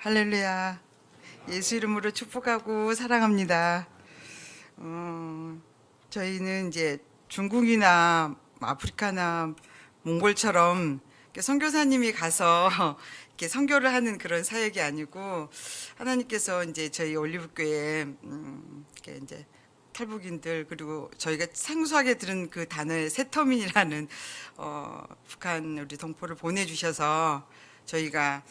할렐루야. 예수 이름으로 축복하고 사랑합니다. 저희는 이제 중국이나 아프리카나 몽골처럼 이렇게 선교사님이 가서 이렇게 선교를 하는 그런 사역이 아니고 하나님께서 이제 저희 올리브교회 이렇게 이제 탈북인들 그리고 저희가 생소하게 들은 그 단어의 세터민이라는 북한 우리 동포를 보내주셔서 저희가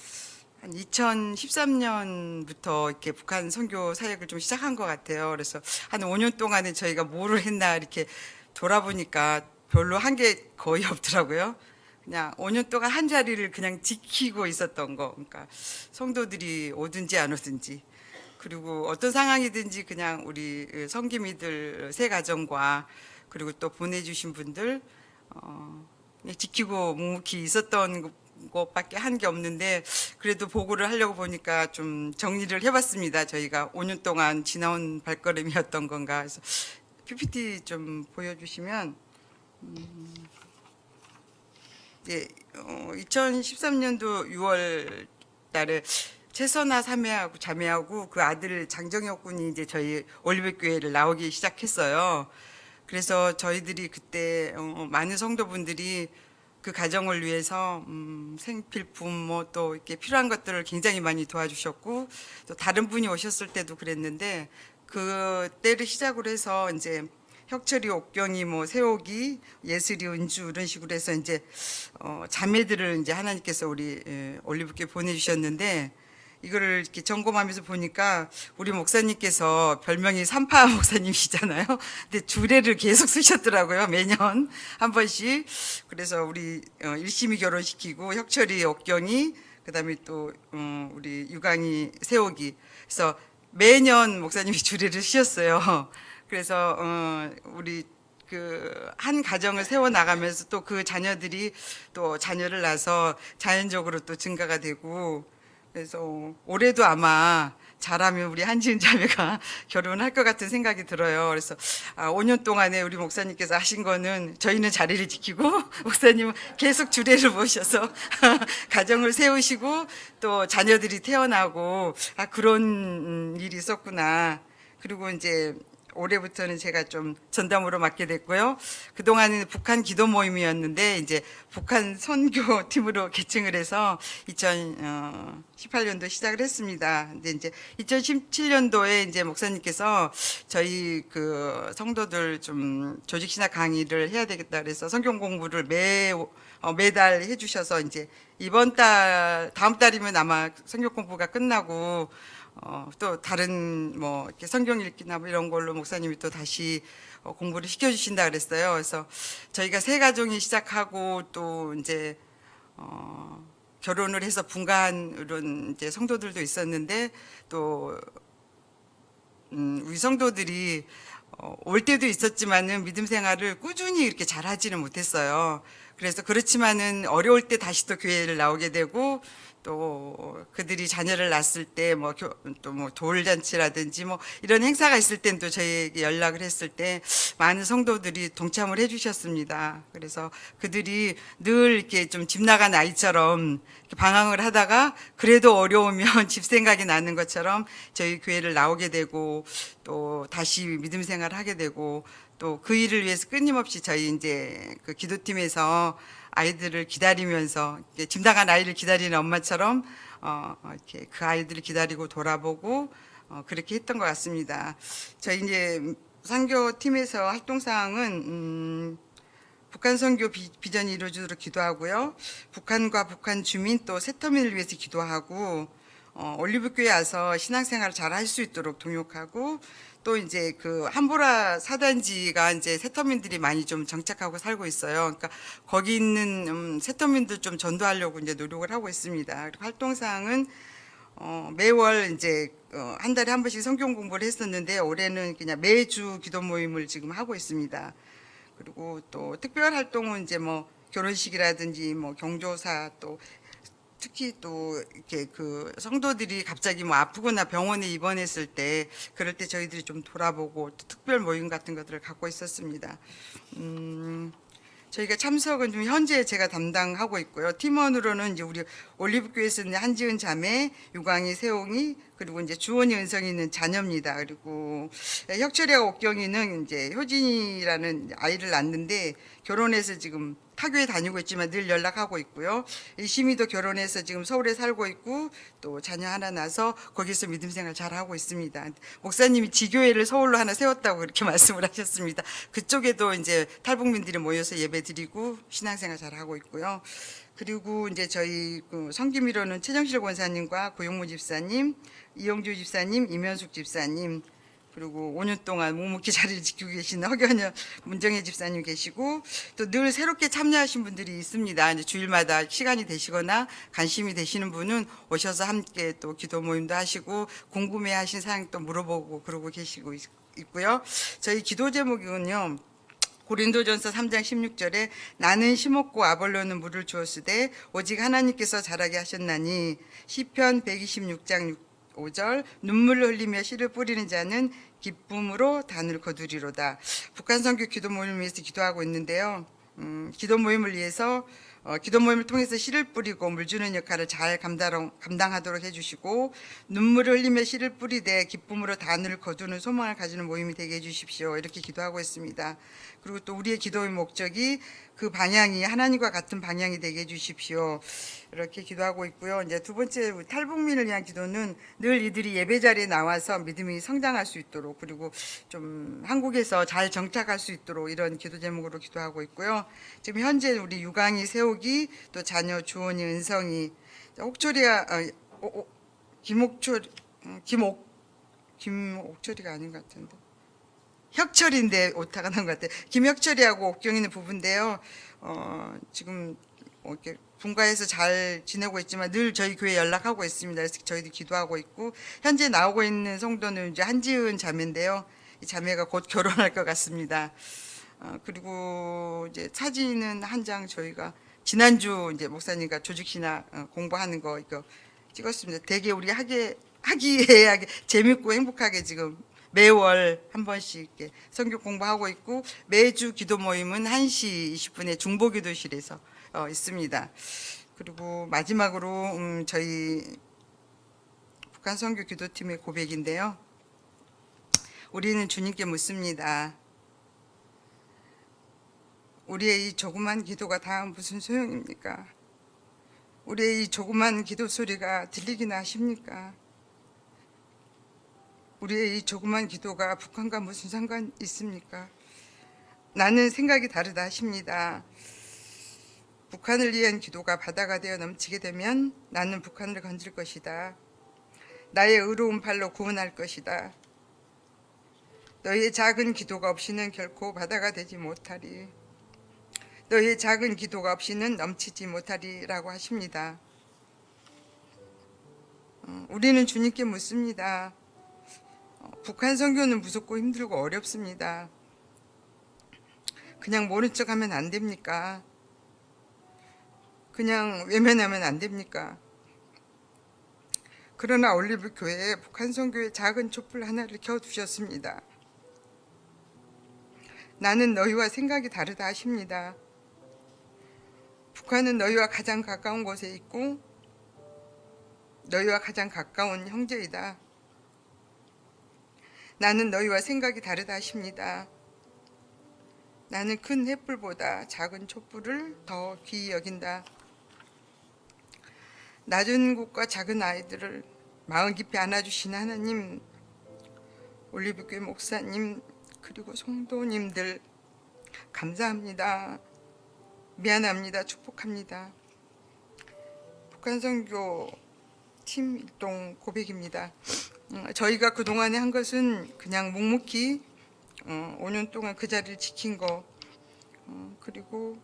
한 2013년부터 이렇게 북한 선교 사역을 좀 시작한 것 같아요. 그래서 한 5년 동안에 저희가 뭐를 했나 이렇게 돌아보니까 별로 한 게 거의 없더라고요. 그냥 5년 동안 한 자리를 그냥 지키고 있었던 거. 그러니까 성도들이 오든지 안 오든지. 그리고 어떤 상황이든지 그냥 우리 성기미들 세 가정과 그리고 또 보내주신 분들 그냥 지키고 묵묵히 있었던 것밖에 한 게 없는데 그래도 보고를 하려고 보니까 좀 정리를 해봤습니다. 저희가 5년 동안 지나온 발걸음이었던 건가. 그래서 PPT 좀 보여주시면 예, 2013년도 6월 달에 최선아 자매하고 그 아들 장정혁 군이 이제 저희 올리브교회를 나오기 시작했어요. 그래서 저희들이 그때 많은 성도분들이 그 가정을 위해서 생필품 뭐 또 이렇게 필요한 것들을 굉장히 많이 도와주셨고 또 다른 분이 오셨을 때도 그랬는데 그 때를 시작으로 해서 이제 혁철이, 옥경이, 뭐 세옥이, 예슬이, 은주 이런 식으로 해서 이제 자매들을 이제 하나님께서 우리 올리브교회 보내주셨는데 이거를 이렇게 점검하면서 보니까 우리 목사님께서 별명이 삼파 목사님이시잖아요. 근데 주례를 계속 쓰셨더라고요. 매년 한 번씩. 그래서 우리 일심이 결혼시키고 혁철이, 옥경이, 그다음에 또 우리 유강이, 세옥이. 그래서 매년 목사님이 주례를 쓰셨어요. 그래서 우리 그 한 가정을 세워 나가면서 또 그 자녀들이 또 자녀를 낳아서 자연적으로 또 증가가 되고 그래서 올해도 아마 잘하면 우리 한지은 자매가 결혼할 것 같은 생각이 들어요. 그래서 5년 동안에 우리 목사님께서 하신 거는 저희는 자리를 지키고 목사님은 계속 주례를 모셔서 가정을 세우시고 또 자녀들이 태어나고 그런 일이 있었구나. 그리고 이제 올해부터는 제가 좀 전담으로 맡게 됐고요. 그동안은 북한 기도 모임이었는데 이제 북한 선교 팀으로 개칭을 해서 2018년도 시작을 했습니다. 근데 이제 2017년도에 이제 목사님께서 저희 그 성도들 좀 조직신학 강의를 해야 되겠다 그래서 성경 공부를 매달 해주셔서 이제 이번 달 다음 달이면 아마 성경 공부가 끝나고 또 다른 뭐 이렇게 성경 읽기나 뭐 이런 걸로 목사님이 또 다시 공부를 시켜주신다 그랬어요. 그래서 저희가 세 가정이 시작하고 또 이제 결혼을 해서 분가한 이런 이제 성도들도 있었는데 또 우리 성도들이 올 때도 있었지만은 믿음 생활을 꾸준히 이렇게 잘하지는 못했어요. 그래서 그렇지만은 어려울 때 다시 또 교회를 나오게 되고 또 그들이 자녀를 낳았을 때 뭐 또 뭐 돌잔치라든지 뭐 이런 행사가 있을 땐 또 저희에게 연락을 했을 때 많은 성도들이 동참을 해주셨습니다. 그래서 그들이 늘 이렇게 좀 집 나간 아이처럼 방황을 하다가 그래도 어려우면 집 생각이 나는 것처럼 저희 교회를 나오게 되고 또 다시 믿음 생활을 하게 되고 또 그 일을 위해서 끊임없이 저희 이제 그 기도팀에서 아이들을 기다리면서 집 나간 아이를 기다리는 엄마처럼 이렇게 그 아이들을 기다리고 돌아보고 그렇게 했던 것 같습니다. 저희 이제 선교팀에서 활동 사항은 북한 선교 비전이 이루어지도록 기도하고요. 북한과 북한 주민 또 세터민을 위해서 기도하고 올리브교회 와서 신앙생활을 잘 할 수 있도록 동역하고 또 이제 그 함보라 사단지가 이제 세터민들이 많이 좀 정착하고 살고 있어요. 그러니까 거기 있는 세터민들 좀 전도하려고 이제 노력을 하고 있습니다. 그리고 활동 사항은 매월 이제 한 달에 한 번씩 성경 공부를 했었는데 올해는 그냥 매주 기도 모임을 지금 하고 있습니다. 그리고 또 특별 활동은 이제 뭐 결혼식이라든지 뭐 경조사 또 특히 또 이렇게 그 성도들이 갑자기 뭐 아프거나 병원에 입원했을 때 그럴 때 저희들이 좀 돌아보고 또 특별 모임 같은 것들을 갖고 있었습니다. 저희가 참석은 좀 현재 제가 담당하고 있고요. 팀원으로는 이제 우리 올리브교회에서 있는 한지은 자매, 유광희, 세홍이, 그리고 이제 주원이, 은성이 있는 자녀입니다. 그리고 혁철이하고 옥경이는 이제 효진이라는 아이를 낳는데 결혼해서 지금 타교에 다니고 있지만 늘 연락하고 있고요. 이시미도 결혼해서 지금 서울에 살고 있고 또 자녀 하나 낳아서 거기서 믿음 생활 잘 하고 있습니다. 목사님이 지교회를 서울로 하나 세웠다고 그렇게 말씀을 하셨습니다. 그쪽에도 이제 탈북민들이 모여서 예배드리고 신앙생활 잘 하고 있고요. 그리고 이제 저희 그 성김이로는 최정실 권사님과 고용무 집사님, 이영주 집사님, 이면숙 집사님, 그리고 5년 동안 묵묵히 자리를 지키고 계시는 허견여 문정혜 집사님 계시고 또 늘 새롭게 참여하신 분들이 있습니다. 이제 주일마다 시간이 되시거나 관심이 되시는 분은 오셔서 함께 또 기도 모임도 하시고 궁금해하신 사항 또 물어보고 그러고 계시고 있고요. 저희 기도 제목은요. 고린도전서 3장 16절에 나는 심었고 아볼로는 물을 주었으되 오직 하나님께서 자라게 하셨나니 시편 126장 5절 눈물을 흘리며 씨를 뿌리는 자는 기쁨으로 단을 거두리로다. 북한 선교 기도 모임을 위해서 기도하고 있는데요. 기도 모임을 위해서 기도 모임을 통해서 씨를 뿌리고 물 주는 역할을 잘 감당하도록 해주시고 눈물을 흘리며 씨를 뿌리되 기쁨으로 단을 거두는 소망을 가지는 모임이 되게 해주십시오. 이렇게 기도하고 있습니다. 그리고 또 우리의 기도의 목적이 그 방향이 하나님과 같은 방향이 되게 해주십시오. 이렇게 기도하고 있고요. 이제 두 번째 탈북민을 위한 기도는 늘 이들이 예배 자리에 나와서 믿음이 성장할 수 있도록 그리고 좀 한국에서 잘 정착할 수 있도록 이런 기도 제목으로 기도하고 있고요. 지금 현재 우리 유광이, 세옥이 또 자녀 주원이, 은성이, 옥철이가 김옥철이가 아닌 것 같은데. 혁철인데 오타가 난 것 같아요. 김혁철이하고 옥경이는 부부인데요. 지금 이렇게 분가해서 잘 지내고 있지만 늘 저희 교회 연락하고 있습니다. 그래서 저희도 기도하고 있고 현재 나오고 있는 성도는 이제 한지은 자매인데요. 이 자매가 곧 결혼할 것 같습니다. 그리고 이제 사진은 한 장 저희가 지난주 이제 목사님과 조직신학 공부하는 거 이거 찍었습니다. 되게 우리 하기애애하게 재밌고 행복하게 지금 매월 한 번씩 이렇게 성경 공부하고 있고 매주 기도 모임은 1시 20분에 중보기도실에서 있습니다. 그리고 마지막으로 저희 북한 선교 기도팀의 고백인데요. 우리는 주님께 묻습니다. 우리의 이 조그만 기도가 다 무슨 소용입니까? 우리의 이 조그만 기도 소리가 들리기나 하십니까? 우리의 이 조그만 기도가 북한과 무슨 상관 있습니까? 나는 생각이 다르다 하십니다. 북한을 위한 기도가 바다가 되어 넘치게 되면 나는 북한을 건질 것이다. 나의 의로운 팔로 구원할 것이다. 너희의 작은 기도가 없이는 결코 바다가 되지 못하리. 너희의 작은 기도가 없이는 넘치지 못하리라고 하십니다. 우리는 주님께 묻습니다. 북한 선교는 무섭고 힘들고 어렵습니다. 그냥 모른 척하면 안 됩니까? 그냥 외면하면 안 됩니까? 그러나 올리브 교회에 북한 선교의 작은 촛불 하나를 켜두셨습니다. 나는 너희와 생각이 다르다 하십니다. 북한은 너희와 가장 가까운 곳에 있고 너희와 가장 가까운 형제이다. 나는 너희와 생각이 다르다 하십니다. 나는 큰 횃불보다 작은 촛불을 더 귀히 여긴다. 낮은 곳과 작은 아이들을 마음 깊이 안아주신 하나님, 올리브교회 목사님 그리고 성도님들 감사합니다. 미안합니다. 축복합니다. 북한 선교 팀 일동 고백입니다. 저희가 그동안에 한 것은 그냥 묵묵히 5년 동안 그 자리를 지킨 거 그리고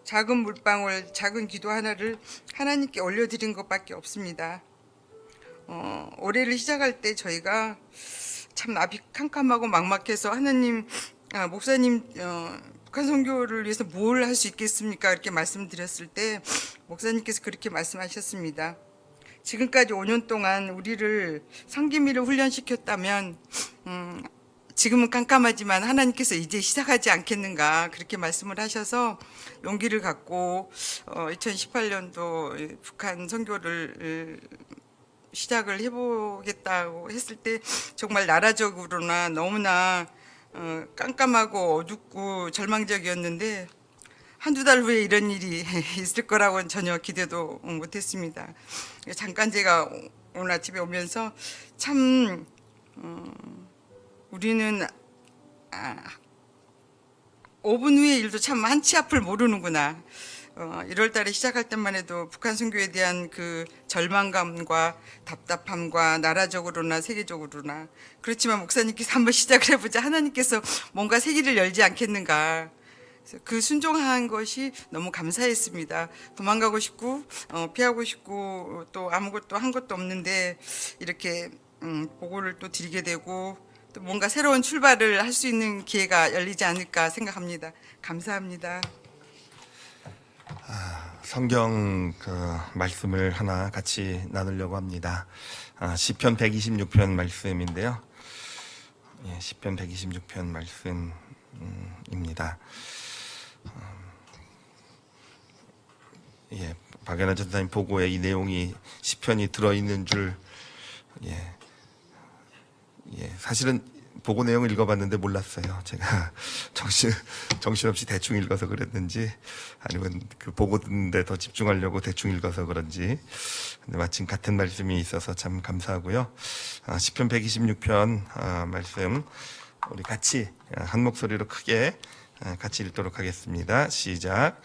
작은 물방울 작은 기도 하나를 하나님께 올려드린 것밖에 없습니다. 올해를 시작할 때 저희가 참 나비 캄캄하고 막막해서 하나님 목사님 북한 선교를 위해서 뭘 할 수 있겠습니까? 이렇게 말씀드렸을 때 목사님께서 그렇게 말씀하셨습니다. 지금까지 5년 동안 우리를 성기미를 훈련시켰다면 지금은 깜깜하지만 하나님께서 이제 시작하지 않겠는가 그렇게 말씀을 하셔서 용기를 갖고 2018년도 북한 선교를 시작을 해보겠다고 했을 때 정말 나라적으로나 너무나 깜깜하고 어둡고 절망적이었는데 한두 달 후에 이런 일이 있을 거라고는 전혀 기대도 못했습니다. 잠깐 제가 오늘 아침에 오면서 참 우리는 5분 후의 일도 참 한치 앞을 모르는구나. 1월 달에 시작할 때만 해도 북한 선교에 대한 그 절망감과 답답함과 나라적으로나 세계적으로나 그렇지만 목사님께서 한번 시작을 해보자. 하나님께서 뭔가 세계를 열지 않겠는가. 그 순종한 것이 너무 감사했습니다. 도망가고 싶고 피하고 싶고 또 아무것도 한 것도 없는데 이렇게 보고를 또 드리게 되고 또 뭔가 새로운 출발을 할 수 있는 기회가 열리지 않을까 생각합니다. 감사합니다. 성경 말씀을 하나 같이 나누려고 합니다. 시편 126편 말씀인데요. 예, 시편 126편 말씀입니다. 예, 박연아 전사님 보고에 이 내용이 시편이 들어있는 줄 사실은 보고 내용을 읽어봤는데 몰랐어요. 제가 정신없이 대충 읽어서 그랬는지 아니면 그 보고 듣는데 더 집중하려고 대충 읽어서 그런지 근데 마침 같은 말씀이 있어서 참 감사하고요. 시편 126편 말씀 우리 같이 한 목소리로 크게 같이 읽도록 하겠습니다. 시작.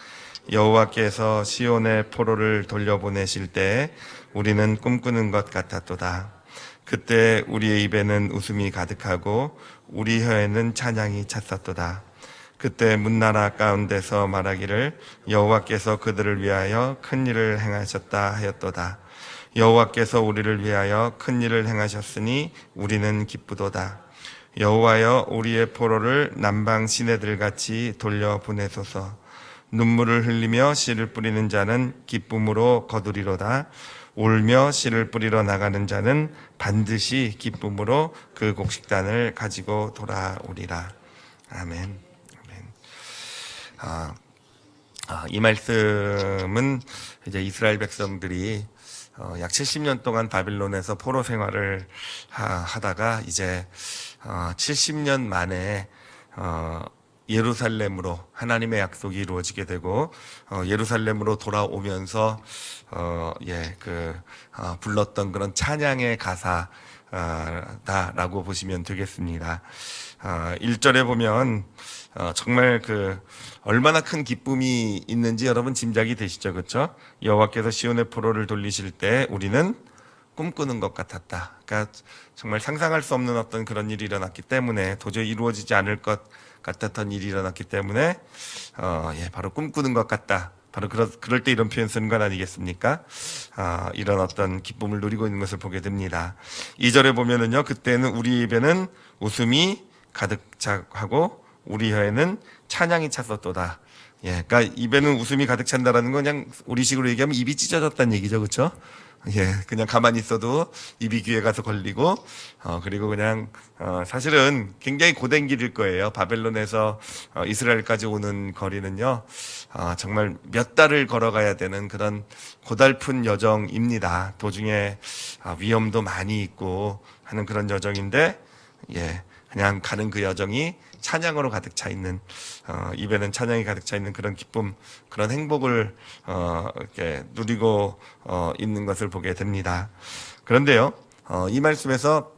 여호와께서 시온의 포로를 돌려보내실 때 우리는 꿈꾸는 것 같았도다. 그때 우리의 입에는 웃음이 가득하고 우리 혀에는 찬양이 찼었도다. 그때 문나라 가운데서 말하기를 여호와께서 그들을 위하여 큰 일을 행하셨다 하였도다. 여호와께서 우리를 위하여 큰 일을 행하셨으니 우리는 기쁘도다. 여호와여 우리의 포로를 남방 시내들같이 돌려보내소서. 눈물을 흘리며 씨를 뿌리는 자는 기쁨으로 거두리로다. 울며 씨를 뿌리러 나가는 자는 반드시 기쁨으로 그 곡식단을 가지고 돌아오리라. 아멘. 이 말씀은 이제 이스라엘 백성들이 약 70년 동안 바빌론에서 포로 생활을 하다가 이제 70년 만에 예루살렘으로 하나님의 약속이 이루어지게 되고 예루살렘으로 돌아오면서 불렀던 그런 찬양의 가사다라고 보시면 되겠습니다. 1절에 보면 정말 얼마나 큰 기쁨이 있는지 여러분 짐작이 되시죠, 그렇죠? 여호와께서 시온의 포로를 돌리실 때 우리는 꿈꾸는 것 같았다. 그러니까 정말 상상할 수 없는 어떤 그런 일이 일어났기 때문에 도저히 이루어지지 않을 것 같았던 일이 일어났기 때문에 바로 꿈꾸는 것 같다. 바로 그럴 때 이런 표현 쓰는 건 아니겠습니까? 이런 어떤 기쁨을 누리고 있는 것을 보게 됩니다. 2절에 보면은요, 그때는 우리 입에는 웃음이 가득 차고 우리 혀에는 찬양이 찼었도다. 그러니까 입에는 웃음이 가득 찬다라는 건 그냥 우리식으로 얘기하면 입이 찢어졌다는 얘기죠, 그렇죠? 그냥 가만히 있어도 입이 귀에 가서 걸리고, 그리고 그냥, 사실은 굉장히 고된 길일 거예요. 바벨론에서 이스라엘까지 오는 거리는요, 정말 몇 달을 걸어가야 되는 그런 고달픈 여정입니다. 도중에 위험도 많이 있고 하는 그런 여정인데, 그냥 가는 그 여정이 찬양으로 가득 차 있는, 입에는 찬양이 가득 차 있는 그런 기쁨, 그런 행복을 이렇게 누리고 있는 것을 보게 됩니다. 그런데요, 이 말씀에서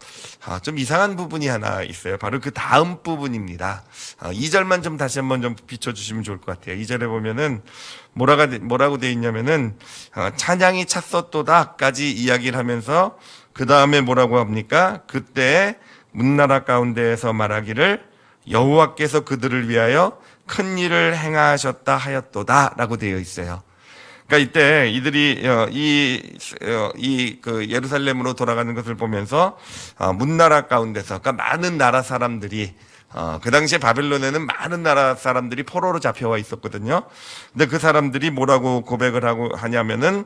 좀 이상한 부분이 하나 있어요. 바로 그 다음 부분입니다. 2절만 좀 다시 한번 좀 비춰주시면 좋을 것 같아요. 2절에 보면은 뭐라고 돼 있냐면은 찬양이 찼었도다까지 이야기를 하면서 그 다음에 뭐라고 합니까? 그때 문나라 가운데에서 말하기를 여호와께서 그들을 위하여 큰 일을 행하셨다 하였도다라고 되어 있어요. 그러니까 이때 이들이 예루살렘으로 돌아가는 것을 보면서 문나라 가운데서, 그러니까 많은 나라 사람들이, 그 당시에 바벨론에는 많은 나라 사람들이 포로로 잡혀와 있었거든요. 근데 그 사람들이 뭐라고 고백을 하냐면은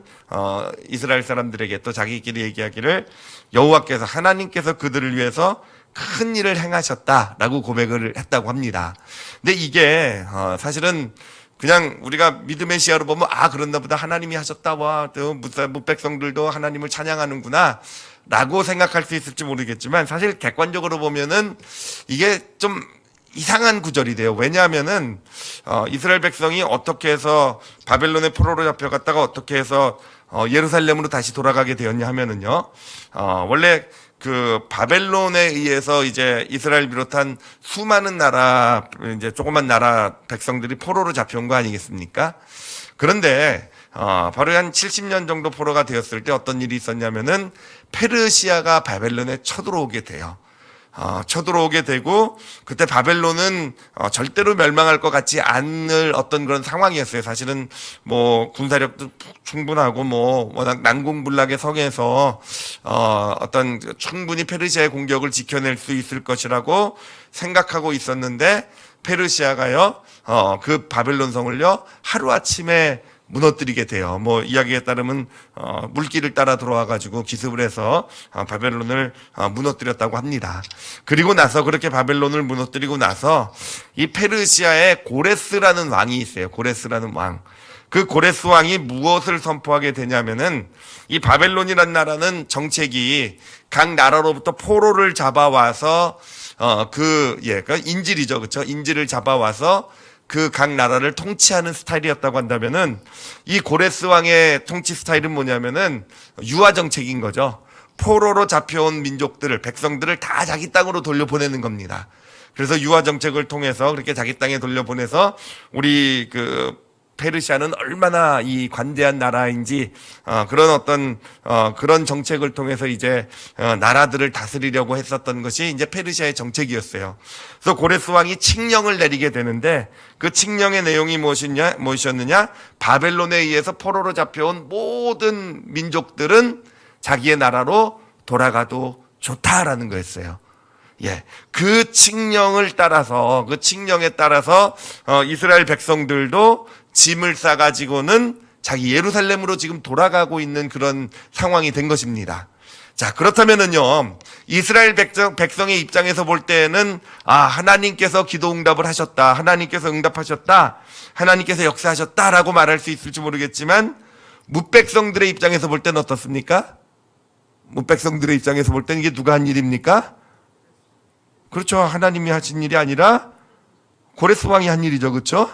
이스라엘 사람들에게 또 자기끼리 얘기하기를 여호와께서, 하나님께서 그들을 위해서 큰 일을 행하셨다라고 고백을 했다고 합니다. 근데 이게 사실은 그냥 우리가 믿음의 시야로 보면 그런가 보다, 하나님이 하셨다, 와, 또 무백성들도 하나님을 찬양하는구나 라고 생각할 수 있을지 모르겠지만, 사실 객관적으로 보면은 이게 좀 이상한 구절이 돼요. 왜냐하면은 이스라엘 백성이 어떻게 해서 바벨론의 포로로 잡혀갔다가 어떻게 해서 예루살렘으로 다시 돌아가게 되었냐 하면은요, 원래 그 바벨론에 의해서 이제 이스라엘 비롯한 수많은 나라, 이제 조그만 나라 백성들이 포로로 잡혀온 거 아니겠습니까? 그런데 바로 한 70년 정도 포로가 되었을 때 어떤 일이 있었냐면은 페르시아가 바벨론에 쳐들어오게 돼요. 쳐들어오게 되고, 그때 바벨론은 절대로 멸망할 것 같지 않을 어떤 그런 상황이었어요. 사실은 뭐 군사력도 충분하고 뭐 워낙 난공불락의 성에서 어떤 충분히 페르시아의 공격을 지켜낼 수 있을 것이라고 생각하고 있었는데, 페르시아가요 그 바벨론 성을요 하루아침에 무너뜨리게 돼요. 뭐 이야기에 따르면 물길을 따라 들어와 가지고 기습을 해서 바벨론을 무너뜨렸다고 합니다. 그리고 나서, 그렇게 바벨론을 무너뜨리고 나서 이 페르시아에 고레스라는 왕이 있어요. 고레스라는 왕. 그 고레스 왕이 무엇을 선포하게 되냐면은, 이 바벨론이란 나라는 정책이 각 나라로부터 포로를 잡아와서 그러니까 인질이죠, 그렇죠? 인질을 잡아와서 그 각 나라를 통치하는 스타일이었다고 한다면은, 이 고레스 왕의 통치 스타일은 뭐냐면은 유화 정책인 거죠. 포로로 잡혀온 민족들을, 백성들을 다 자기 땅으로 돌려보내는 겁니다. 그래서 유화 정책을 통해서 그렇게 자기 땅에 돌려보내서 우리 그 페르시아는 얼마나 이 관대한 나라인지 그런 어떤 그런 정책을 통해서 이제 나라들을 다스리려고 했었던 것이 이제 페르시아의 정책이었어요. 그래서 고레스 왕이 칙령을 내리게 되는데, 그 칙령의 내용이 무엇이었느냐? 바벨론에 의해서 포로로 잡혀온 모든 민족들은 자기의 나라로 돌아가도 좋다라는 거였어요. 예, 그 칙령을 따라서, 그 칙령에 따라서 이스라엘 백성들도 짐을 싸가지고는 자기 예루살렘으로 지금 돌아가고 있는 그런 상황이 된 것입니다. 자, 그렇다면은요, 이스라엘 백성의 입장에서 볼 때는 하나님께서 기도 응답을 하셨다, 하나님께서 응답하셨다, 하나님께서 역사하셨다라고 말할 수 있을지 모르겠지만, 무백성들의 입장에서 볼 때는 어떻습니까? 무백성들의 입장에서 볼 때는 이게 누가 한 일입니까? 그렇죠. 하나님이 하신 일이 아니라 고레스 왕이 한 일이죠. 그렇죠?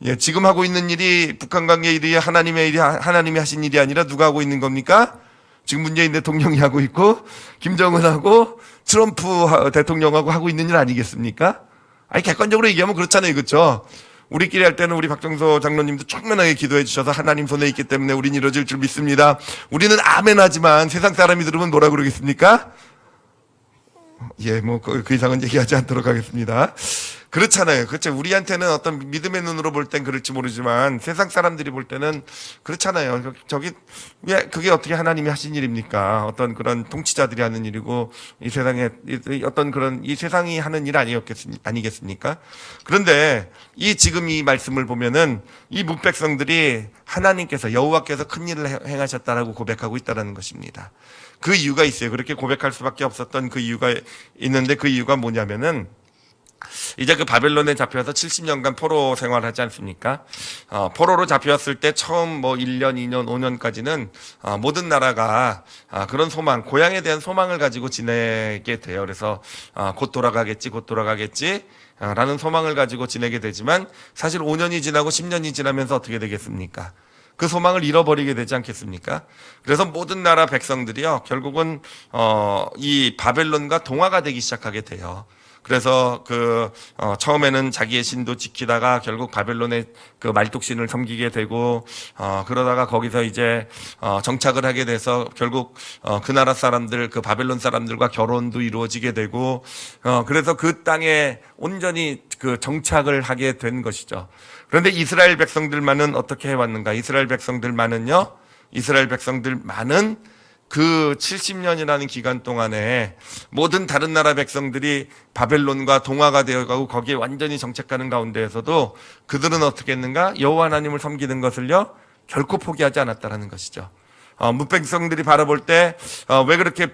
예, 지금 하고 있는 일이 북한 관계 일이 하나님이 하신 일이 아니라 누가 하고 있는 겁니까? 지금 문재인 대통령이 하고 있고 김정은하고 트럼프 대통령하고 하고 있는 일 아니겠습니까? 아니, 객관적으로 얘기하면 그렇잖아요. 그렇죠? 우리끼리 할 때는 우리 박정서 장로님도 충만하게 기도해 주셔서 하나님 손에 있기 때문에 우린 이루어질 줄 믿습니다. 우리는 아멘 하지만 세상 사람이 들으면 뭐라 그러겠습니까? 예, 뭐 그 이상은 얘기하지 않도록 하겠습니다. 그렇잖아요. 그렇죠. 우리한테는 어떤 믿음의 눈으로 볼 땐 그럴지 모르지만 세상 사람들이 볼 때는 그렇잖아요. 저기 왜 그게 어떻게 하나님이 하신 일입니까? 어떤 그런 통치자들이 하는 일이고 이 세상에 어떤 그런 이 세상이 하는 일 아니겠습니까? 그런데 지금 이 말씀을 보면은 이 무백성들이 하나님께서, 여호와께서 큰 일을 행하셨다라고 고백하고 있다라는 것입니다. 그 이유가 있어요. 그렇게 고백할 수밖에 없었던 그 이유가 있는데, 그 이유가 뭐냐면은 이제 그 바벨론에 잡혀서 70년간 포로 생활하지 않습니까? 포로로 잡혀왔을 때 처음 뭐 1년, 2년, 5년까지는 모든 나라가 그런 소망, 고향에 대한 소망을 가지고 지내게 돼요. 그래서 곧 돌아가겠지, 곧 돌아가겠지 라는 소망을 가지고 지내게 되지만, 사실 5년이 지나고 10년이 지나면서 어떻게 되겠습니까? 그 소망을 잃어버리게 되지 않겠습니까? 그래서 모든 나라 백성들이요, 결국은 이 바벨론과 동화가 되기 시작하게 돼요. 그래서 처음에는 자기의 신도 지키다가 결국 바벨론의 그 말뚝신을 섬기게 되고, 그러다가 거기서 이제 정착을 하게 돼서 결국 그 나라 사람들, 그 바벨론 사람들과 결혼도 이루어지게 되고, 그래서 그 땅에 온전히 그 정착을 하게 된 것이죠. 그런데 이스라엘 백성들만은 어떻게 해왔는가? 이스라엘 백성들만은 그 70년이라는 기간 동안에 모든 다른 나라 백성들이 바벨론과 동화가 되어가고 거기에 완전히 정착하는 가운데에서도 그들은 어떻게 했는가? 여호와 하나님을 섬기는 것을요 결코 포기하지 않았다라는 것이죠. 묵백성들이 바라볼 때 왜 그렇게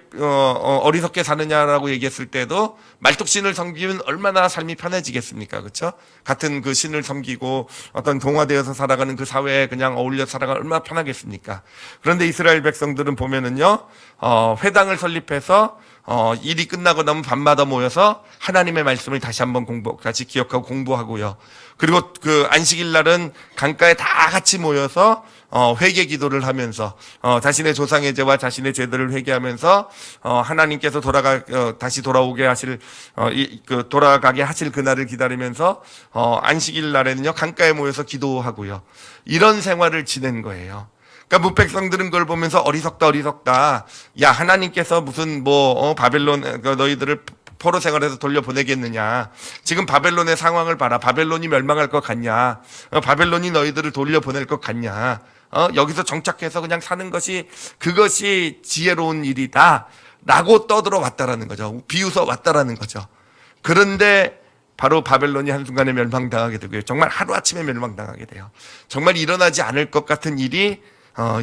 어리석게 사느냐라고 얘기했을 때도 말뚝신을 섬기면 얼마나 삶이 편해지겠습니까? 그렇죠? 같은 그 신을 섬기고 어떤 동화되어서 살아가는 그 사회에 그냥 어울려 살아가 얼마나 편하겠습니까? 그런데 이스라엘 백성들은 보면은요, 회당을 설립해서 일이 끝나고 나면 밤마다 모여서 하나님의 말씀을 다시 한번 다시 기억하고 공부하고요. 그리고 그 안식일 날은 강가에 다 같이 모여서 회개 기도를 하면서 자신의 조상의 죄와 자신의 죄들을 회개하면서 하나님께서 다시 돌아오게 하실 돌아가게 하실 그날을 기다리면서 안식일 날에는요 강가에 모여서 기도하고요. 이런 생활을 지낸 거예요. 그러니까 묵백성들은 그걸 보면서 어리석다. 야, 하나님께서 무슨 바벨론 너희들을 포로 생활에서 돌려보내겠느냐. 지금 바벨론의 상황을 봐라. 바벨론이 멸망할 것 같냐. 바벨론이 너희들을 돌려보낼 것 같냐. 여기서 정착해서 그냥 사는 그것이 지혜로운 일이다. 라고 떠들어 왔다라는 거죠. 비웃어 왔다라는 거죠. 그런데 바로 바벨론이 한순간에 멸망당하게 되고요. 정말 하루아침에 멸망당하게 돼요. 정말 일어나지 않을 것 같은 일이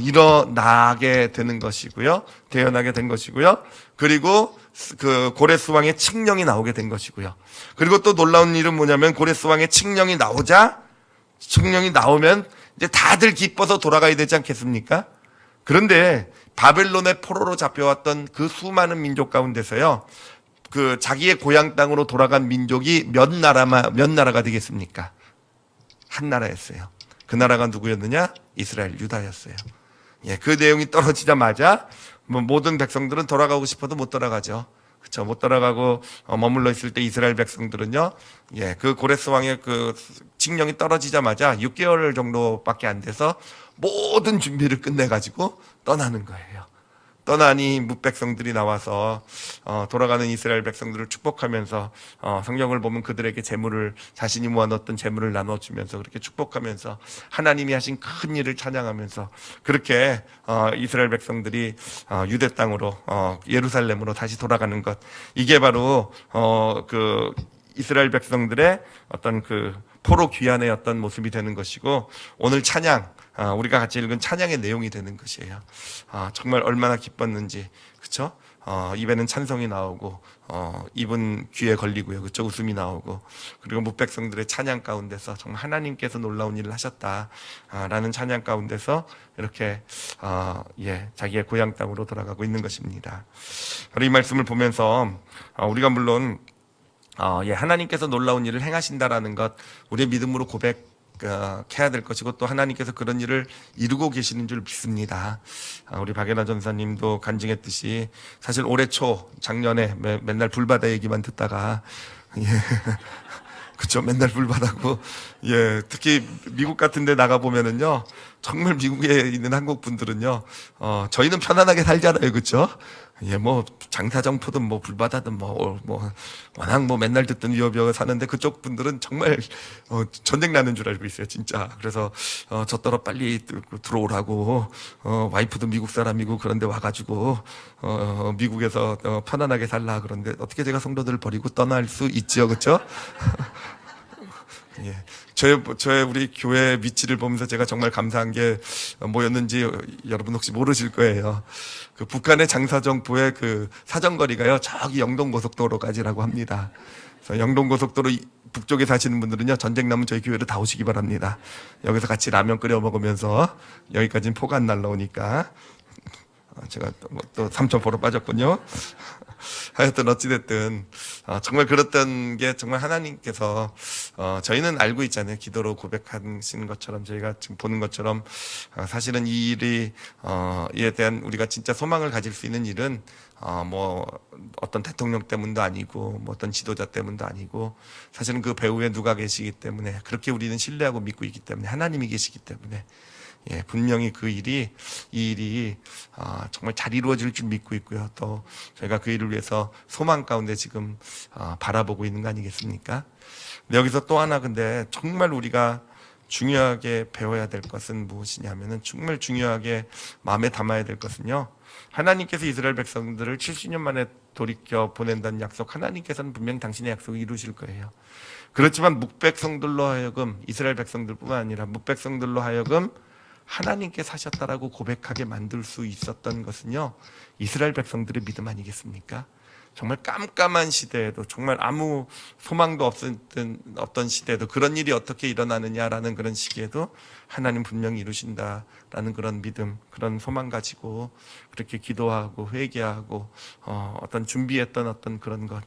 일어나게 되는 것이고요. 태어나게 된 것이고요. 그리고 그 고레스 왕의 칙령이 나오게 된 것이고요. 그리고 또 놀라운 일은 뭐냐면 고레스 왕의 칙령이 나오면 이제 다들 기뻐서 돌아가야 되지 않겠습니까? 그런데 바벨론의 포로로 잡혀왔던 그 수많은 민족 가운데서요. 그 자기의 고향 땅으로 돌아간 민족이 몇 나라가 되겠습니까? 한 나라였어요. 그 나라가 누구였느냐? 이스라엘, 유다였어요. 예, 그 내용이 떨어지자마자 모든 백성들은 돌아가고 싶어도 못 돌아가죠. 그렇죠? 못 돌아가고 머물러 있을 때 이스라엘 백성들은요. 예, 그 고레스 왕의 그 칙령이 떨어지자마자 6개월 정도밖에 안 돼서 모든 준비를 끝내 가지고 떠나는 거예요. 떠나니 묵백성들이 나와서 돌아가는 이스라엘 백성들을 축복하면서 성경을 보면 그들에게 자신이 모아놓았던 재물을 나눠주면서 그렇게 축복하면서 하나님이 하신 큰 일을 찬양하면서 그렇게 이스라엘 백성들이 유대 땅으로 예루살렘으로 다시 돌아가는 것, 이게 바로 그 이스라엘 백성들의 어떤 그 포로 귀환의 어떤 모습이 되는 것이고, 오늘 찬양, 우리가 같이 읽은 찬양의 내용이 되는 것이에요. 정말 얼마나 기뻤는지, 그렇죠? 입에는 찬송이 나오고 입은 귀에 걸리고요, 그렇죠? 웃음이 나오고, 그리고 묵백성들의 찬양 가운데서 정말 하나님께서 놀라운 일을 하셨다라는 찬양 가운데서 이렇게 자기의 고향 땅으로 돌아가고 있는 것입니다. 바로 이 말씀을 보면서 우리가 물론 하나님께서 놀라운 일을 행하신다라는 것, 우리의 믿음으로 고백해야 될 것이고, 또 하나님께서 그런 일을 이루고 계시는 줄 믿습니다. 우리 박예나 전사님도 간증했듯이 사실 올해 작년에 맨날 불바다 얘기만 듣다가 그쵸, 맨날 불바다고, 특히 미국 같은 데 나가보면은요, 정말 미국에 있는 한국 분들은요, 저희는 편안하게 살잖아요, 그쵸? 장사정포든 불바다든 워낙 맨날 듣던 위협이어 사는데, 그쪽 분들은 정말 전쟁 나는 줄 알고 있어요, 진짜. 그래서 저더러 빨리 들어오라고, 와이프도 미국 사람이고 그런데 와가지고 미국에서 편안하게 살라. 그런데 어떻게 제가 성도들을 버리고 떠날 수 있죠, 그렇죠? 저의 우리 교회 위치를 보면서 제가 정말 감사한 게 뭐였는지 여러분 혹시 모르실 거예요. 그 북한의 장사정포의 그 사정거리가요, 저기 영동고속도로까지라고 합니다. 그래서 영동고속도로 북쪽에 사시는 분들은요, 전쟁 나면 저희 교회로 다 오시기 바랍니다. 여기서 같이 라면 끓여 먹으면서, 여기까지는 포가 안 날라오니까. 제가 또 삼천포로 빠졌군요. 하여튼 어찌됐든 정말 그랬던 게, 정말 하나님께서 저희는 알고 있잖아요. 기도로 고백하시는 것처럼, 저희가 지금 보는 것처럼 사실은 이 일이 이에 대한 우리가 진짜 소망을 가질 수 있는 일은 어떤 대통령 때문도 아니고 어떤 지도자 때문도 아니고, 사실은 그 배후에 누가 계시기 때문에, 그렇게 우리는 신뢰하고 믿고 있기 때문에, 하나님이 계시기 때문에 분명히 이 일이 정말 잘 이루어질 줄 믿고 있고요. 또 저희가 그 일을 위해서 소망 가운데 지금 바라보고 있는 거 아니겠습니까? 근데 여기서 또 하나, 근데 정말 우리가 중요하게 배워야 될 것은 무엇이냐면은, 정말 중요하게 마음에 담아야 될 것은요, 하나님께서 이스라엘 백성들을 70년 만에 돌이켜 보낸다는 약속, 하나님께서는 분명히 당신의 약속을 이루실 거예요. 그렇지만 묵백성들로 하여금, 이스라엘 백성들뿐만 아니라 묵백성들로 하여금 하나님께서 하셨다라고 고백하게 만들 수 있었던 것은요, 이스라엘 백성들의 믿음 아니겠습니까? 정말 깜깜한 시대에도, 정말 아무 소망도 없던 시대에도, 그런 일이 어떻게 일어나느냐라는 그런 시기에도 하나님 분명히 이루신다라는 그런 믿음, 그런 소망 가지고 그렇게 기도하고 회개하고 어떤 준비했던 어떤 그런 것,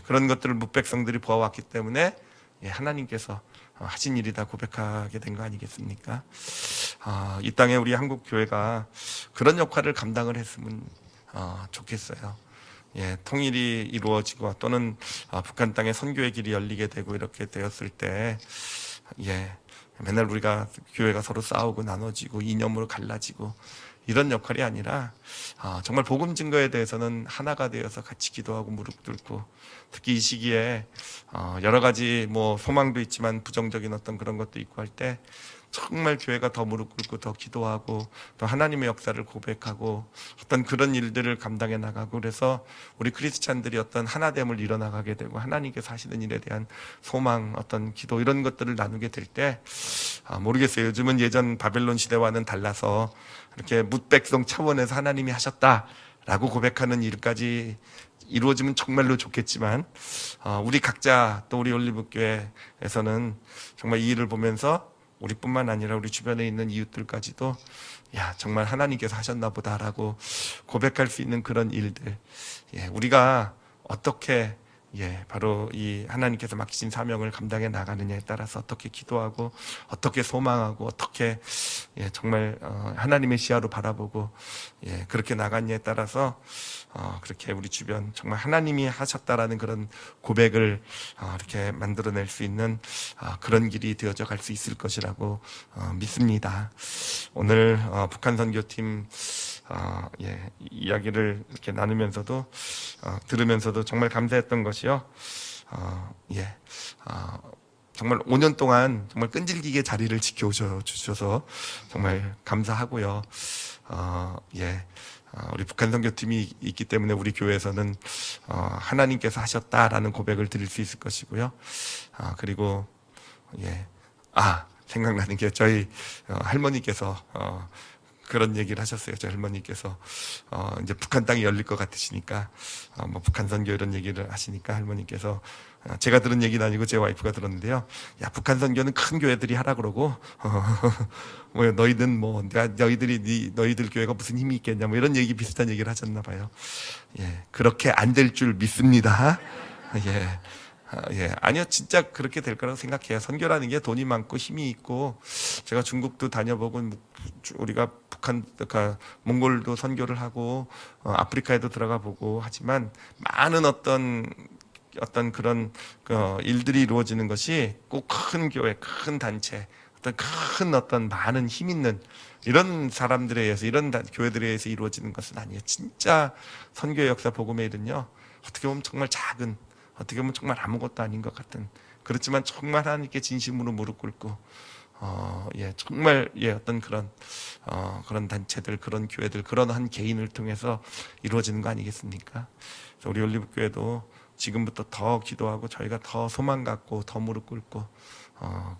그런 것들을 뭇백성들이 보아왔기 때문에 하나님께서 하신 일이다 고백하게 된 거 아니겠습니까? 이 땅에 우리 한국 교회가 그런 역할을 감당을 했으면 좋겠어요. 통일이 이루어지고 또는 북한 땅에 선교의 길이 열리게 되고 이렇게 되었을 때, 맨날 우리가 교회가 서로 싸우고 나눠지고 이념으로 갈라지고 이런 역할이 아니라 정말 복음 증거에 대해서는 하나가 되어서 같이 기도하고 무릎 꿇고, 특히 이 시기에 여러 가지 뭐 소망도 있지만 부정적인 어떤 그런 것도 있고 할 때 정말 교회가 더 무릎 꿇고 더 기도하고 또 하나님의 역사를 고백하고 어떤 그런 일들을 감당해 나가고, 그래서 우리 크리스찬들이 어떤 하나됨을 이뤄나가게 되고 하나님께서 하시는 일에 대한 소망, 어떤 기도, 이런 것들을 나누게 될 때 모르겠어요. 요즘은 예전 바벨론 시대와는 달라서 이렇게 뭇백성 차원에서 하나님이 하셨다라고 고백하는 일까지 이루어지면 정말로 좋겠지만, 우리 각자 또 우리 올리브교회에서는 정말 이 일을 보면서 우리뿐만 아니라 우리 주변에 있는 이웃들까지도 정말 하나님께서 하셨나 보다라고 고백할 수 있는 그런 일들, 우리가 어떻게 바로 이 하나님께서 맡기신 사명을 감당해 나가느냐에 따라서 어떻게 기도하고 어떻게 소망하고 어떻게 정말 하나님의 시야로 바라보고 그렇게 나갔냐에 따라서 그렇게 우리 주변 정말 하나님이 하셨다라는 그런 고백을 이렇게 만들어낼 수 있는 그런 길이 되어져 갈 수 있을 것이라고 믿습니다. 오늘 북한 선교팀 이야기를 이렇게 나누면서도 들으면서도 정말 감사했던 것이요. 정말 5년 동안 정말 끈질기게 자리를 지켜주셔서 정말 감사하고요. 우리 북한 선교팀이 있기 때문에 우리 교회에서는 하나님께서 하셨다라는 고백을 드릴 수 있을 것이고요. 그리고 생각나는 게 저희 할머니께서 그런 얘기를 하셨어요. 저희 할머니께서 이제 북한 땅이 열릴 것 같으시니까 뭐 북한 선교 이런 얘기를 하시니까 할머니께서, 제가 들은 얘기는 아니고 제 와이프가 들었는데요. 야, 북한 선교는 큰 교회들이 하라 그러고 뭐 너희는 뭐 너희들 교회가 무슨 힘이 있겠냐 뭐 이런 얘기, 비슷한 얘기를 하셨나 봐요. 그렇게 안 될 줄 믿습니다. 아니요, 진짜 그렇게 될 거라고 생각해요. 선교라는 게 돈이 많고 힘이 있고, 제가 중국도 다녀보고 우리가 북한, 그러니까 몽골도 선교를 하고 아프리카에도 들어가 보고 하지만 많은 어떤 그런 일들이 이루어지는 것이 꼭 큰 교회, 큰 단체, 어떤 많은 힘 있는 이런 사람들에 의해서, 이런 교회들에 의해서 이루어지는 것은 아니에요. 진짜 선교의 역사, 복음의 일은요, 어떻게 보면 정말 작은, 어떻게 보면 정말 아무것도 아닌 것 같은, 그렇지만 정말 하나님께 진심으로 무릎 꿇고 정말 어떤 그런 단체들, 그런 교회들, 그런 한 개인을 통해서 이루어지는 거 아니겠습니까? 그래서 우리 올리브교회도 지금부터 더 기도하고 저희가 더 소망 갖고 더 무릎 꿇고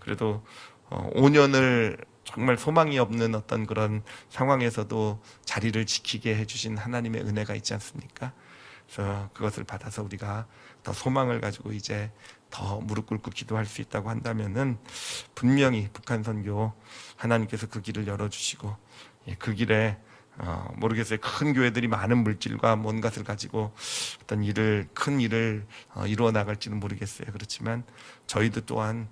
그래도 5년을 정말 소망이 없는 어떤 그런 상황에서도 자리를 지키게 해주신 하나님의 은혜가 있지 않습니까? 그래서 그것을 받아서 우리가 더 소망을 가지고 이제 더 무릎 꿇고 기도할 수 있다고 한다면은 분명히 북한 선교 하나님께서 그 길을 열어주시고, 그 길에 모르겠어요. 큰 교회들이 많은 물질과 뭔가를 가지고 어떤 큰 일을 이루어 나갈지는 모르겠어요. 그렇지만 저희도 또한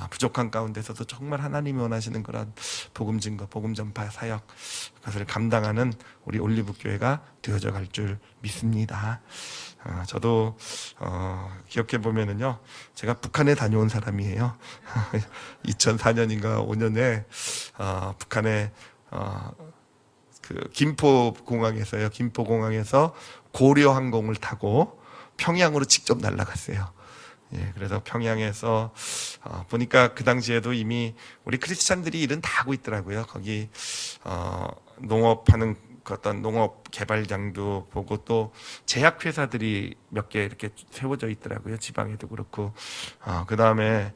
부족한 가운데서도 정말 하나님이 원하시는 그런 복음 증거, 복음 전파 사역, 그것을 감당하는 우리 올리브 교회가 되어져 갈 줄 믿습니다. 저도 기억해 보면은요, 제가 북한에 다녀온 사람이에요. 2004년인가 5년에 북한에 김포공항에서 고려 항공을 타고 평양으로 직접 날아갔어요. 그래서 평양에서 보니까 그 당시에도 이미 우리 크리스찬들이 일은 다 하고 있더라고요. 거기 농업하는 그 어떤 농업 개발장도 보고 또 제약회사들이 몇 개 이렇게 세워져 있더라고요. 지방에도 그렇고. 그 다음에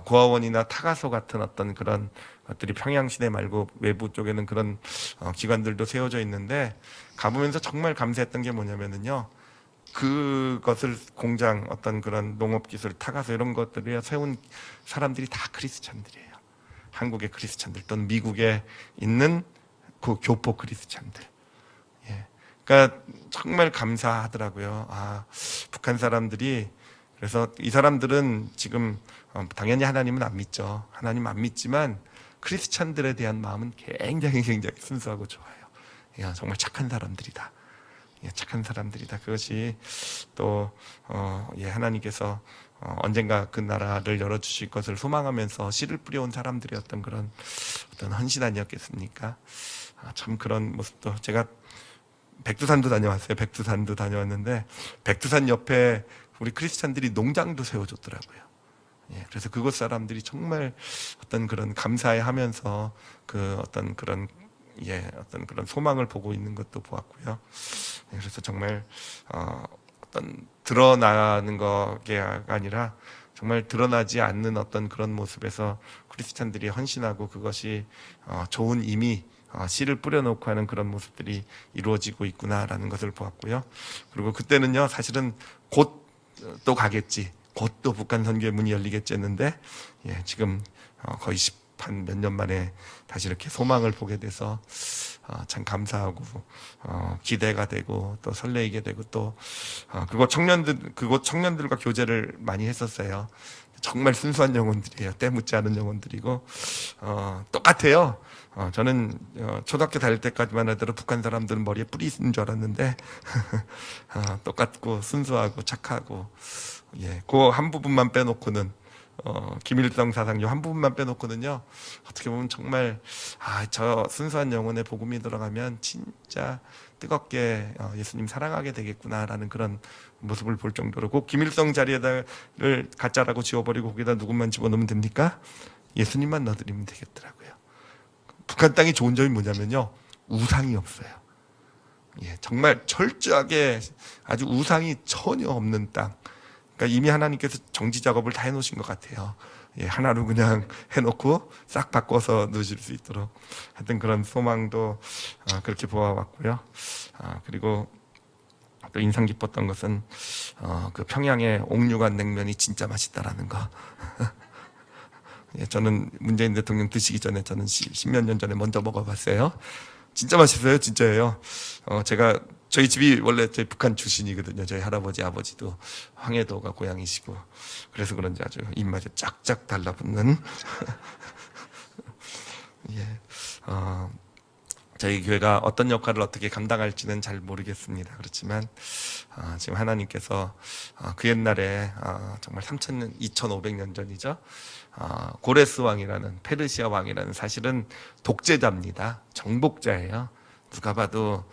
고아원이나 타가소 같은 어떤 그런 것들이 평양시내 말고 외부 쪽에는 그런 기관들도 세워져 있는데 가보면서 정말 감사했던 게 뭐냐면은요. 그것을 공장 어떤 그런 농업기술 타가소 이런 것들을 세운 사람들이 다 크리스찬들이에요. 한국의 크리스찬들 또는 미국에 있는 그 교포 크리스찬들. 예. 그러니까 정말 감사하더라고요. 북한 사람들이 그래서 이 사람들은 지금 당연히 하나님은 안 믿죠. 하나님 안 믿지만 크리스찬들에 대한 마음은 굉장히 순수하고 좋아요. 예, 정말 착한 사람들이다. 예, 착한 사람들이다. 그것이 또 하나님께서 언젠가 그 나라를 열어주실 것을 소망하면서 씨를 뿌려온 사람들이었던 그런 어떤 헌신 아니었겠습니까? 참 그런 모습도 제가 백두산도 다녀왔어요. 백두산도 다녀왔는데 백두산 옆에 우리 크리스찬들이 농장도 세워줬더라고요. 예, 그래서 그곳 사람들이 정말 어떤 그런 감사해하면서 그 어떤 그런 소망을 보고 있는 것도 보았고요. 예, 그래서 정말 어떤 드러나는 것이 아니라 정말 드러나지 않는 어떤 그런 모습에서 크리스찬들이 헌신하고 그것이 좋은 이미 씨를 뿌려놓고 하는 그런 모습들이 이루어지고 있구나라는 것을 보았고요. 그리고 그때는요, 사실은 곧 또 가겠지, 곧 또 북한 선교의 문이 열리겠지 했는데, 예, 지금 거의 한 몇 년 만에 다시 이렇게 소망을 보게 돼서 참 감사하고 기대가 되고 또 설레이게 되고 또 그곳 청년들과 교제를 많이 했었어요. 정말 순수한 영혼들이에요. 때묻지 않은 영혼들이고 똑같아요. 저는 초등학교 다닐 때까지만 하더라도 북한 사람들은 머리에 뿌리 있는 줄 알았는데 똑같고 순수하고 착하고, 예, 그 한 부분만 빼놓고는 김일성 사상요 한 부분만 빼놓고는요, 어떻게 보면 정말 저 순수한 영혼의 복음이 들어가면 진짜 뜨겁게 예수님 사랑하게 되겠구나라는 그런 모습을 볼 정도로, 꼭 김일성 자리에다를 가짜라고 지워버리고 거기다 누구만 집어넣으면 됩니까? 예수님만 넣어드리면 되겠더라고요. 북한 땅이 좋은 점이 뭐냐면요, 우상이 없어요. 예, 정말 철저하게 아주 우상이 전혀 없는 땅. 그러니까 이미 하나님께서 정지 작업을 다 해놓으신 것 같아요. 예, 하나로 그냥 해놓고 싹 바꿔서 넣으실 수 있도록 하여튼 그런 소망도 그렇게 보아왔고요. 그리고 또 인상 깊었던 것은 그 평양의 옥류관 냉면이 진짜 맛있다라는 거. 예, 저는 문재인 대통령 드시기 전에 저는 십몇 년 전에 먼저 먹어봤어요. 진짜 맛있어요, 진짜예요. 저희 집이 원래 저희 북한 출신이거든요. 저희 할아버지, 아버지도 황해도가 고향이시고, 그래서 그런지 아주 입맛에 쫙쫙 달라붙는. 예, 저희 교회가 어떤 역할을 어떻게 감당할지는 잘 모르겠습니다. 그렇지만 지금 하나님께서 그 옛날에 정말 3,000년, 2,500년 전이죠. 고레스 왕이라는, 페르시아 왕이라는, 사실은 독재자입니다. 정복자예요. 누가 봐도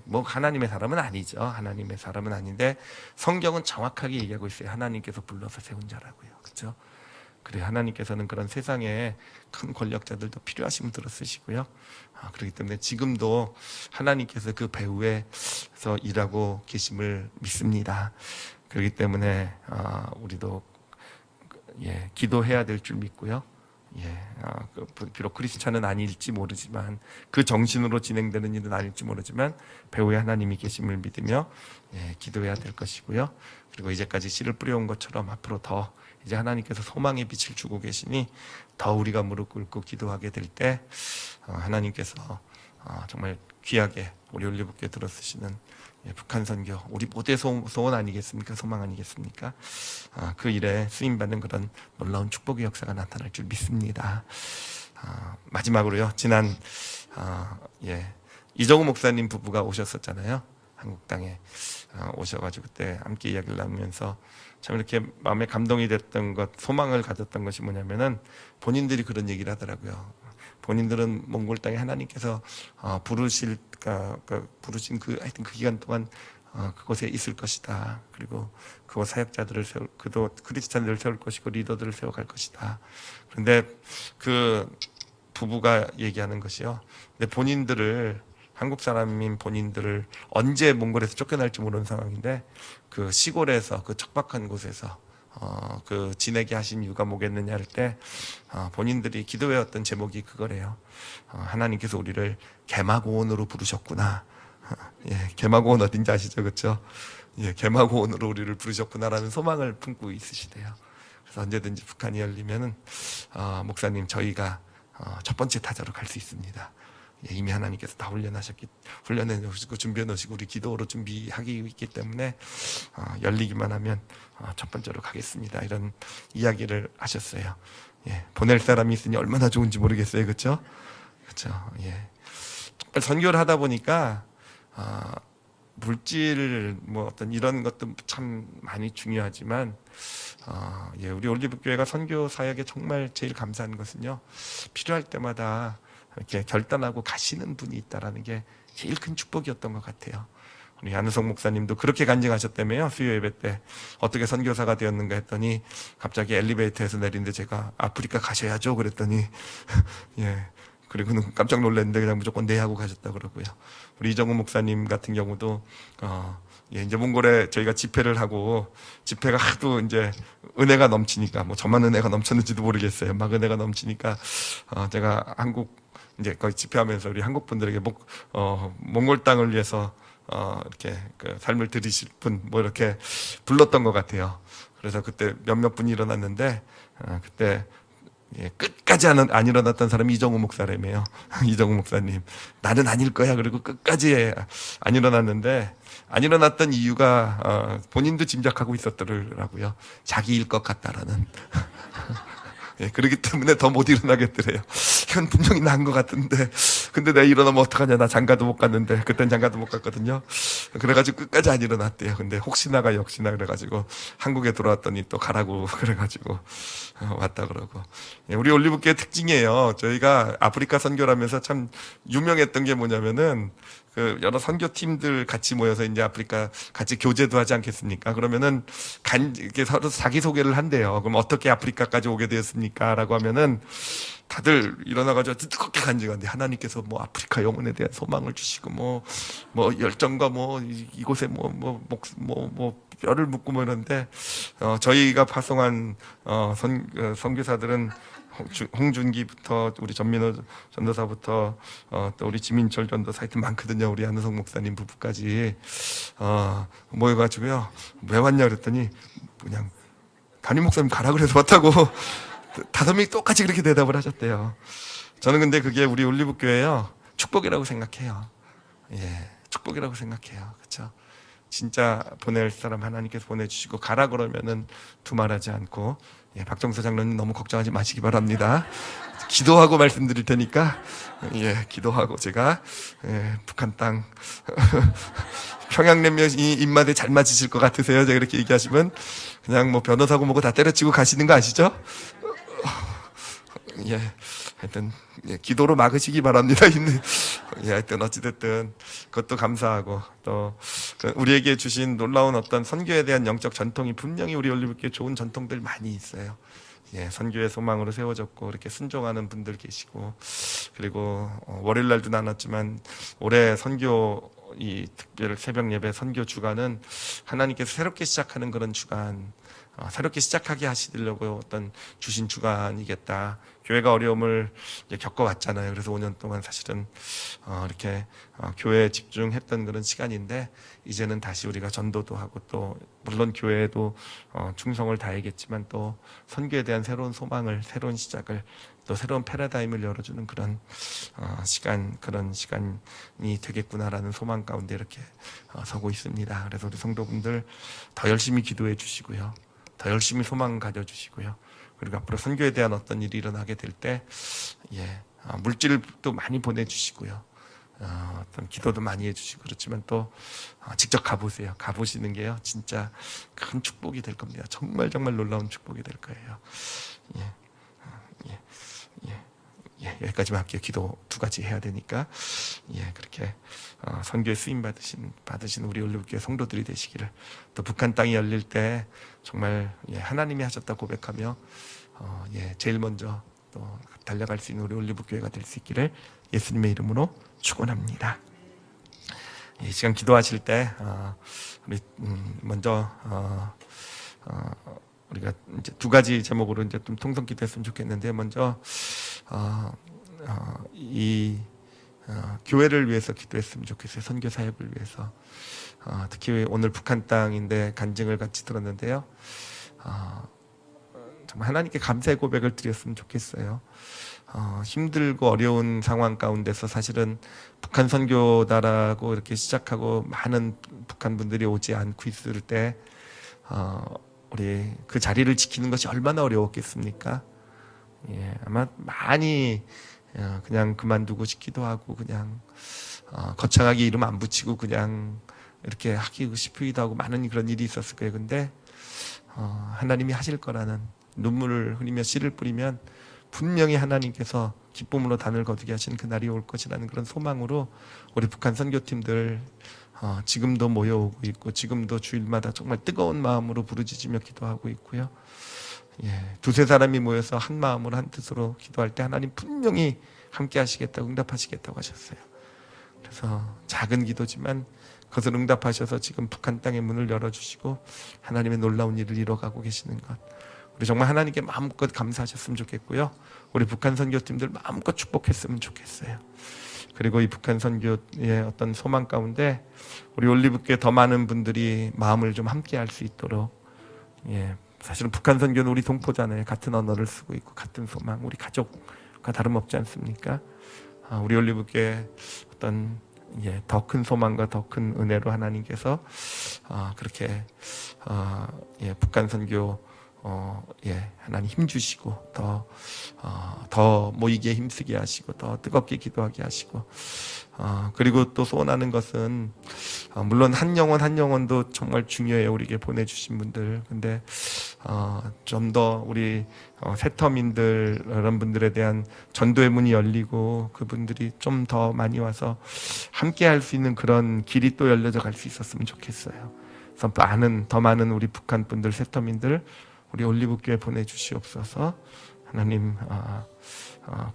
뭐 하나님의 사람은 아니죠. 하나님의 사람은 아닌데 성경은 정확하게 얘기하고 있어요. 하나님께서 불러서 세운 자라고요. 그렇죠? 그래, 하나님께서는 그런 세상에 큰 권력자들도 필요하시면 들어 쓰시고요. 그렇기 때문에 지금도 하나님께서 그 배후에서 일하고 계심을 믿습니다. 그렇기 때문에 우리도 기도해야 될 줄 믿고요. 비록 크리스찬은 아닐지 모르지만, 그 정신으로 진행되는 일은 아닐지 모르지만 배후에 하나님이 계심을 믿으며 기도해야 될 것이고요. 그리고 이제까지 씨를 뿌려온 것처럼 앞으로 더 이제 하나님께서 소망의 빛을 주고 계시니 더 우리가 무릎 꿇고 기도하게 될 때 하나님께서 정말 귀하게 우리 올리브교회 들어쓰시는 북한 선교, 우리 모두의 소원 아니겠습니까? 소망 아니겠습니까? 그 일에 쓰임받는 그런 놀라운 축복의 역사가 나타날 줄 믿습니다. 마지막으로요, 지난 이정우 목사님 부부가 오셨었잖아요. 한국 땅에 오셔가지고 그때 함께 이야기를 나누면서 참 이렇게 마음에 감동이 됐던 것, 소망을 가졌던 것이 뭐냐면은 본인들이 그런 얘기를 하더라고요. 본인들은 몽골 땅에 하나님께서 부르신 하여튼 그 기간 동안 그곳에 있을 것이다. 그리고 그곳 사역자들을 그도 크리스찬들을 세울 것이고 리더들을 세워갈 것이다. 그런데 그 부부가 얘기하는 것이요, 근데 본인들을 한국 사람인 본인들을 언제 몽골에서 쫓겨날지 모르는 상황인데 그 시골에서 그 척박한 곳에서 그 지내게 하신 이유가 뭐겠느냐 할 때 본인들이 기도해왔던 제목이 그거래요. 하나님께서 우리를 개마고원으로 부르셨구나. 예, 개마고원 어딘지 아시죠, 그렇죠? 예, 개마고원으로 우리를 부르셨구나라는 소망을 품고 있으시대요. 그래서 언제든지 북한이 열리면은 목사님 저희가 첫 번째 타자로 갈 수 있습니다. 예, 이미 하나님께서 다 훈련해 놓으시고 준비해 놓으시고 우리 기도로 준비하기 있기 때문에 열리기만 하면 첫 번째로 가겠습니다. 이런 이야기를 하셨어요. 예, 보낼 사람이 있으니 얼마나 좋은지 모르겠어요, 그렇죠? 그렇죠. 예, 정말 선교를 하다 보니까 물질 뭐 어떤 이런 것도 참 많이 중요하지만 예, 우리 올리브교회가 선교 사역에 정말 제일 감사한 것은요, 필요할 때마다 이렇게 결단하고 가시는 분이 있다라는 게 제일 큰 축복이었던 것 같아요. 우리 안우성 목사님도 그렇게 간증하셨다며요. 수요 예배 때 어떻게 선교사가 되었는가 했더니 갑자기 엘리베이터에서 내리는데 제가 아프리카 가셔야죠 그랬더니 예, 그리고는 깜짝 놀랐는데 그냥 무조건 네 하고 가셨다 그러고요. 우리 이정우 목사님 같은 경우도 예, 이제 몽골에 저희가 집회를 하고 집회가 하도 이제 은혜가 넘치니까 뭐 저만 은혜가 넘쳤는지도 모르겠어요. 막 은혜가 넘치니까 제가 한국 이제 거의 집회하면서 우리 한국 분들에게 몽골 땅을 위해서 이렇게 그 삶을 들이실 분 뭐 이렇게 불렀던 것 같아요. 그래서 그때 몇몇 분이 일어났는데 그때 예, 끝까지 안 일어났던 사람이 이정우 목사라며요. 이정우 목사님 나는 아닐 거야. 그리고 끝까지 안 일어났는데 안 일어났던 이유가 본인도 짐작하고 있었더라고요. 자기 일 것 같다라는. 예, 그렇기 때문에 더 못 일어나겠더래요. 이건 분명히 난 것 같은데, 근데 내가 일어나면 어떡하냐. 나 장가도 못 갔는데, 그땐 장가도 못 갔거든요. 그래가지고 끝까지 안 일어났대요. 근데 혹시나가 역시나 그래가지고 한국에 들어왔더니 또 가라고 그래가지고 왔다 그러고. 예, 우리 올리브교회 특징이에요. 저희가 아프리카 선교라면서 참 유명했던 게 뭐냐면은 그 여러 선교팀들 같이 모여서 이제 아프리카 같이 교제도 하지 않겠습니까? 그러면은 이렇게 서로 자기소개를 한대요. 그럼 어떻게 아프리카까지 오게 되었습니까? 라고 하면은 다들 일어나가지고 뜨겁게 간증한대. 하나님께서 뭐 아프리카 영혼에 대한 소망을 주시고 뭐 열정과 뭐 이곳에 뼈를 묻고 뭐 이런데 저희가 파송한 선교사들은 홍준기부터 우리 전민호 전도사부터 또 우리 지민철 전도사 하여튼 많거든요. 우리 안우성 목사님 부부까지 모여가지고요. 왜 왔냐 그랬더니 그냥 담임 목사님 가라 그래서 왔다고 5명이 똑같이 그렇게 대답을 하셨대요. 저는 근데 그게 우리 올리브교회요 축복이라고 생각해요. 예, 축복이라고 생각해요. 그렇죠? 진짜 보낼 사람 하나님께서 보내주시고 가라 그러면은 두말하지 않고 예, 박정서 장로님 너무 걱정하지 마시기 바랍니다. 기도하고 말씀드릴 테니까 예, 기도하고 제가 예, 북한 땅 평양냉면이 입맛에 잘 맞으실 것 같으세요? 제가 이렇게 얘기하시면 그냥 뭐 변호사고 뭐고 다 때려치고 가시는 거 아시죠? 예, 하여튼 예, 기도로 막으시기 바랍니다. 예, 하여튼 어찌됐든 그것도 감사하고 또 우리에게 주신 놀라운 어떤 선교에 대한 영적 전통이 분명히 우리 올리브교회 좋은 전통들 많이 있어요. 예, 선교의 소망으로 세워졌고 이렇게 순종하는 분들 계시고 그리고 월요일 날도 나눴지만 올해 선교 이 특별 새벽 예배 선교 주간은 하나님께서 새롭게 시작하는 그런 주간, 새롭게 시작하게 하시려고 어떤 주신 주간이겠다. 교회가 어려움을 이제 겪어왔잖아요. 그래서 5년 동안 사실은 이렇게 교회에 집중했던 그런 시간인데 이제는 다시 우리가 전도도 하고 또 물론 교회에도 충성을 다해야겠지만 또 선교에 대한 새로운 소망을, 새로운 시작을, 또 새로운 패러다임을 열어주는 그런 그런 시간이 되겠구나라는 소망 가운데 이렇게 서고 있습니다. 그래서 우리 성도분들 더 열심히 기도해 주시고요, 더 열심히 소망 가져주시고요. 그리고 앞으로 선교에 대한 어떤 일이 일어나게 될 때 예, 물질도 많이 보내주시고요. 어떤 기도도 많이 해주시고 그렇지만 또 직접 가보세요. 가보시는 게요 진짜 큰 축복이 될 겁니다. 정말 정말 놀라운 축복이 될 거예요. 예, 여기까지만 할게요. 기도 2가지 해야 되니까 예, 그렇게 선교에 쓰임 받으신 우리 올리브교회 성도들이 되시기를, 또 북한 땅이 열릴 때 정말 예, 하나님이 하셨다 고백하며 예, 제일 먼저 또 달려갈 수 있는 우리 올리브교회가 될 수 있기를 예수님의 이름으로 축원합니다. 이 시간 기도하실 때 우리 먼저 우리가 이제 두 가지 제목으로 이제 좀 통성 기도했으면 좋겠는데, 먼저 이 교회를 위해서 기도했으면 좋겠어요. 선교 사역을 위해서. 특히 오늘 북한 땅인데 간증을 같이 들었는데요. 정말 하나님께 감사의 고백을 드렸으면 좋겠어요. 힘들고 어려운 상황 가운데서 사실은 북한 선교다라고 이렇게 시작하고 많은 북한 분들이 오지 않고 있을 때 우리 그 자리를 지키는 것이 얼마나 어려웠겠습니까? 예, 아마 많이 그냥 그만두고 싶기도 하고, 그냥 거창하게 이름 안 붙이고 그냥 이렇게 하기 싶기도 하고, 많은 그런 일이 있었을 거예요. 근데 하나님이 하실 거라는, 눈물을 흘리며 씨를 뿌리면 분명히 하나님께서 기쁨으로 단을 거두게 하시는 그날이 올 것이라는 그런 소망으로 우리 북한 선교팀들 지금도 모여오고 있고, 지금도 주일마다 정말 뜨거운 마음으로 부르짖으며 기도하고 있고요. 예, 두세 사람이 모여서 한 마음으로 한 뜻으로 기도할 때 하나님 분명히 함께 하시겠다고, 응답하시겠다고 하셨어요. 그래서 작은 기도지만 그것을 응답하셔서 지금 북한 땅의 문을 열어주시고 하나님의 놀라운 일을 이뤄가고 계시는 것, 우리 정말 하나님께 마음껏 감사하셨으면 좋겠고요. 우리 북한 선교팀들 마음껏 축복했으면 좋겠어요. 그리고 이 북한 선교의 어떤 소망 가운데 우리 올리브교회 더 많은 분들이 마음을 좀 함께 할 수 있도록, 예, 사실은 북한 선교는 우리 동포잖아요. 같은 언어를 쓰고 있고 같은 소망, 우리 가족과 다름없지 않습니까? 우리 올리브교회 어떤 더 큰 소망과 더 큰 은혜로 하나님께서 그렇게 북한 선교 하나님 힘 주시고 더 모이게 힘쓰게 하시고 더 뜨겁게 기도하게 하시고, 그리고 또 소원하는 것은 물론 한 영혼도 정말 중요해요. 우리에게 보내주신 분들. 근데 좀 더 우리 새터민들 이런 분들에 대한 전도의 문이 열리고 그분들이 좀 더 많이 와서 함께 할 수 있는 그런 길이 또 열려져 갈 수 있었으면 좋겠어요. 그래서 더 많은 우리 북한 분들, 새터민들 우리 올리브교회 보내주시옵소서. 하나님,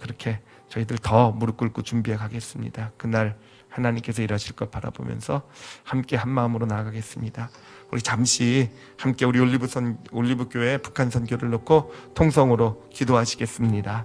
그렇게 저희들 더 무릎 꿇고 준비해 가겠습니다. 그날 하나님께서 일하실 것 바라보면서 함께 한 마음으로 나아가겠습니다. 우리 잠시 함께 우리 올리브교회 북한 선교를 놓고 통성으로 기도하시겠습니다.